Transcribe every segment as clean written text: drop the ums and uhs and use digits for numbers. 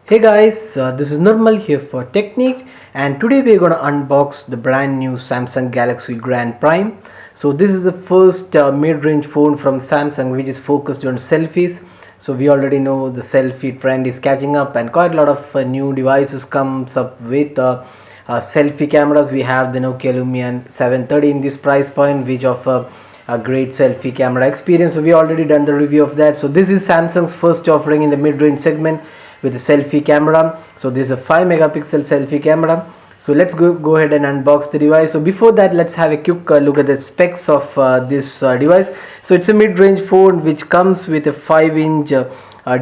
Hey guys, this is Nirmal here for Technique, and today we're going to unbox the brand new Samsung Galaxy Grand Prime. So this is the first mid-range phone from Samsung which is focused on selfies. So we already know the selfie trend is catching up, and quite a lot of new devices comes up with selfie cameras. We have the Nokia Lumia 730 in this price point, which offer a great selfie camera experience. So we already done the review of that. So this is Samsung's first offering in the mid-range segment with a selfie camera. So this is a 5 megapixel selfie camera. So let's go ahead and unbox the device. So before that, let's have a quick look at the specs of this device. So it's a mid-range phone which comes with a 5-inch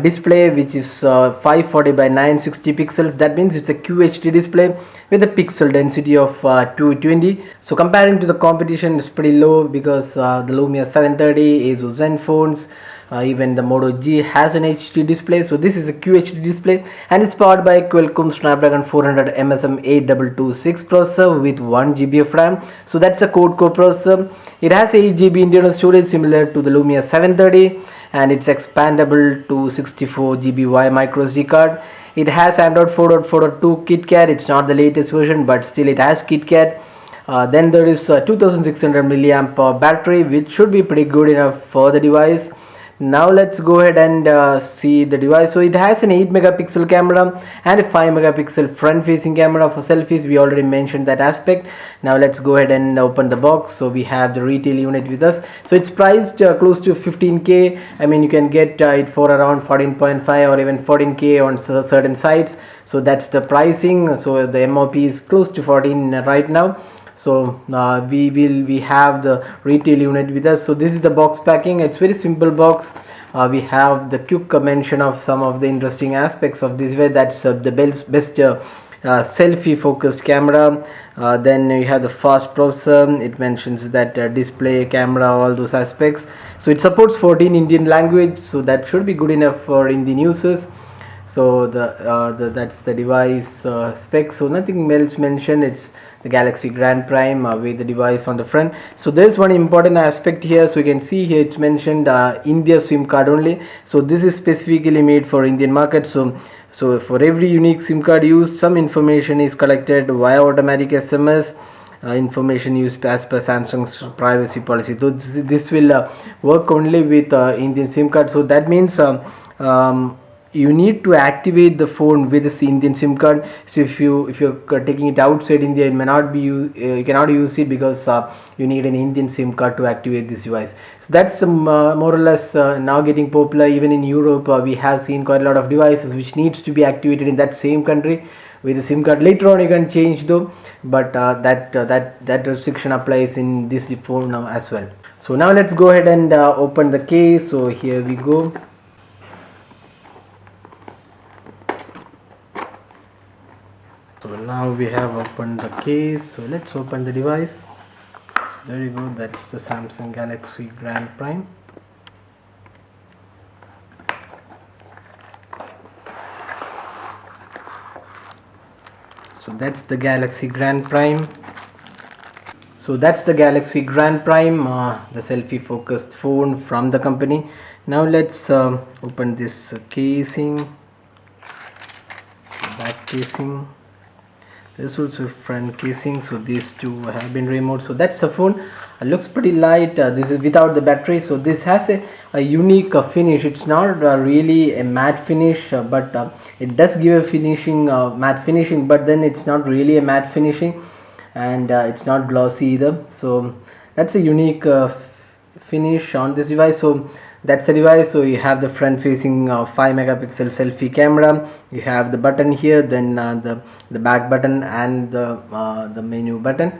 display, which is 540 by 960 pixels. That means it's a QHD display with a pixel density of 220. So comparing to the competition, it's pretty low because the Lumia 730, Asus Zenfones, even the Moto G has an HD display. So this is a QHD display, and it's powered by Qualcomm Snapdragon 400 MSM 8226 processor with 1 GB of RAM. So that's a quad-core processor. It has 8 GB internal storage similar to the Lumia 730, and it's expandable to 64 GB Y micro SD card. It has Android 4.4.2 KitKat. It's not the latest version, but still it has KitKat. Then there is a 2600 milliamp battery, which should be pretty good enough for the device. Now let's go ahead and see the device. So it has an 8 megapixel camera and a 5 megapixel front facing camera for selfies. We already mentioned that aspect. Now let's go ahead and open the box. So we have the retail unit with us. So it's priced close to 15k. I mean, you can get it for around 14.5 or even 14k on certain sites. So that's the pricing. So the MOP is close to 14 right now. So we have the retail unit with us. So this is the box packing. It's very simple box. We have the quick mention of some of the interesting aspects of this way. That's the best selfie focused camera. Then you have the fast processor. It mentions that display, camera, all those aspects. So it supports 14 Indian language, so that should be good enough for Indian users. So that's the device specs. So nothing else mentioned. It's the Galaxy Grand Prime with the device on the front. So there's one important aspect here. So you can see here it's mentioned India SIM card only. So this is specifically made for Indian market. So for every unique SIM card used, some information is collected via automatic SMS. Information used as per Samsung's privacy policy. So this will work only with Indian SIM card. So that means you need to activate the phone with this Indian SIM card. So if you're taking it outside India, it may not be you cannot use it because you need an Indian SIM card to activate this device. So that's more or less now getting popular. Even in Europe, we have seen quite a lot of devices which needs to be activated in that same country with a SIM card. Later on you can change though, but that restriction applies in this phone now as well. So now let's go ahead and open the case. So here we go. So now we have opened the case. So let's open the device. So there you go. That's the Samsung Galaxy Grand Prime. So that's the Galaxy Grand Prime. So that's the Galaxy Grand Prime, the selfie focused phone from the company. Now let's open this casing, back casing. There's also front casing. So these two have been removed. So that's the phone. Looks pretty light. This is without the battery. So this has a unique finish. It's not really a matte finish, but it does give a finishing, matte finishing, but then it's not really a matte finishing, and it's not glossy either. So that's a unique finish on this device. So that's the device. So you have the front facing 5 megapixel selfie camera. You have the button here, then the back button and the menu button.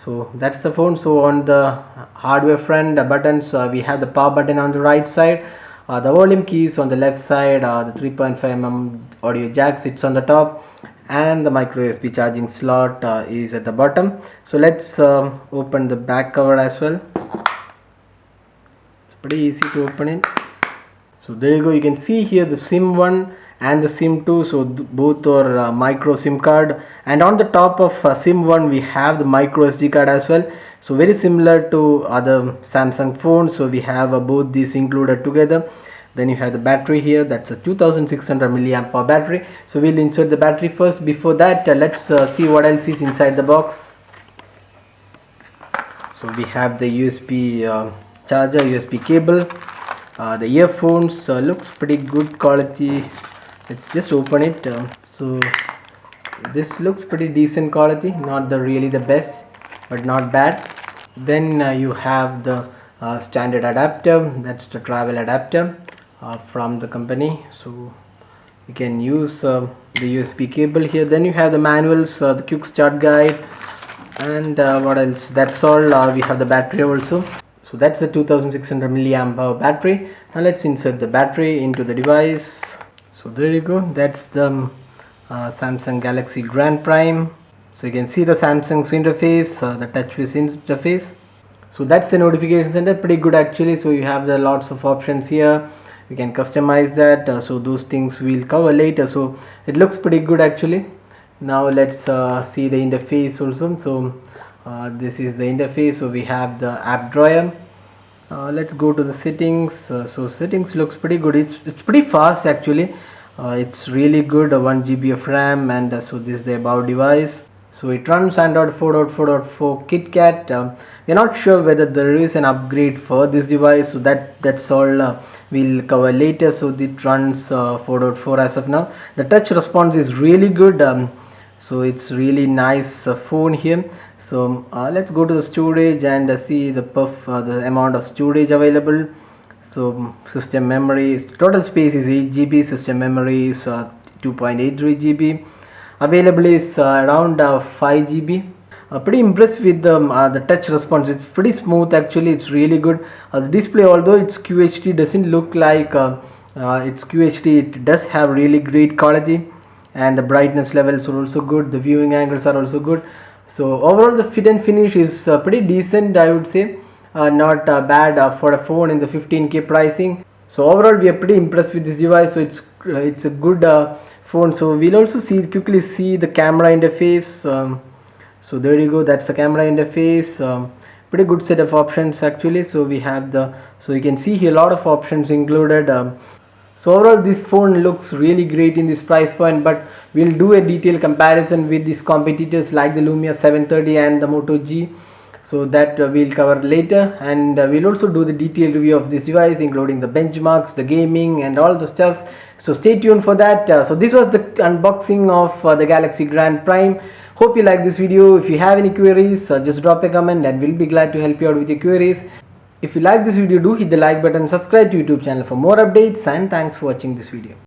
So that's the phone. So on the hardware front, the buttons, we have the power button on the right side, the volume keys on the left side, the 3.5mm audio jack sits on the top, and the micro USB charging slot is at the bottom. So let's open the back cover as well. Pretty easy to open it. So there you go. You can see here the SIM 1 and the SIM 2. So both are micro SIM card, and on the top of SIM 1 we have the micro SD card as well. So very similar to other Samsung phones. So we have both these included together. Then you have the battery here, that's a 2600 milliamp hour battery. So we'll insert the battery first. Before that, let's see what else is inside the box. So we have the USB charger, USB cable, the earphones, looks pretty good quality. Let's just open it. So this looks pretty decent quality, not really the best, but not bad. Then you have the standard adapter, that's the travel adapter from the company. So you can use the USB cable here. Then you have the manuals, the quick start guide, and what else, that's all. We have the battery also. So that's the 2600 milliamp hour battery. Now let's insert the battery into the device. So there you go, that's the Samsung Galaxy Grand Prime. So you can see the Samsung's interface, the TouchWiz interface. So that's the notification center, pretty good actually. So you have the lots of options here, you can customize that. So those things we'll cover later. So it looks pretty good actually. Now let's see the interface also. So this is the interface. So we have the app drawer. Let's go to the settings. So settings looks pretty good. It's pretty fast actually. It's really good. 1 GB of RAM, and so this is the about device. So it runs Android 4.4.4 KitKat. We're not sure whether there is an upgrade for this device, so that's all we'll cover later. So it runs 4.4 as of now. The touch response is really good. So it's really nice phone here. So let's go to the storage and see the amount of storage available. So system memory, total space is 8 GB, system memory is 2.83 GB, available is around 5 GB. Pretty impressed with the touch response. It's pretty smooth actually, it's really good. The display, although it's QHD, doesn't look like it's QHD. It does have really great quality, and the brightness levels are also good, the viewing angles are also good. So overall the fit and finish is pretty decent, I would say. Not bad for a phone in the 15K pricing. So overall we are pretty impressed with this device. So it's a good phone. So we'll also quickly see the camera interface. So there you go, that's the camera interface. Pretty good set of options actually. So we have so you can see here a lot of options included. So overall this phone looks really great in this price point, but we'll do a detailed comparison with these competitors like the Lumia 730 and the Moto G. So that we'll cover later, and we'll also do the detailed review of this device, including the benchmarks, the gaming, and all the stuff. So stay tuned for that. So this was the unboxing of the Galaxy Grand Prime. Hope you like this video. If you have any queries, just drop a comment and we'll be glad to help you out with your queries. If you like this video, do hit the like button, subscribe to YouTube channel for more updates, and thanks for watching this video.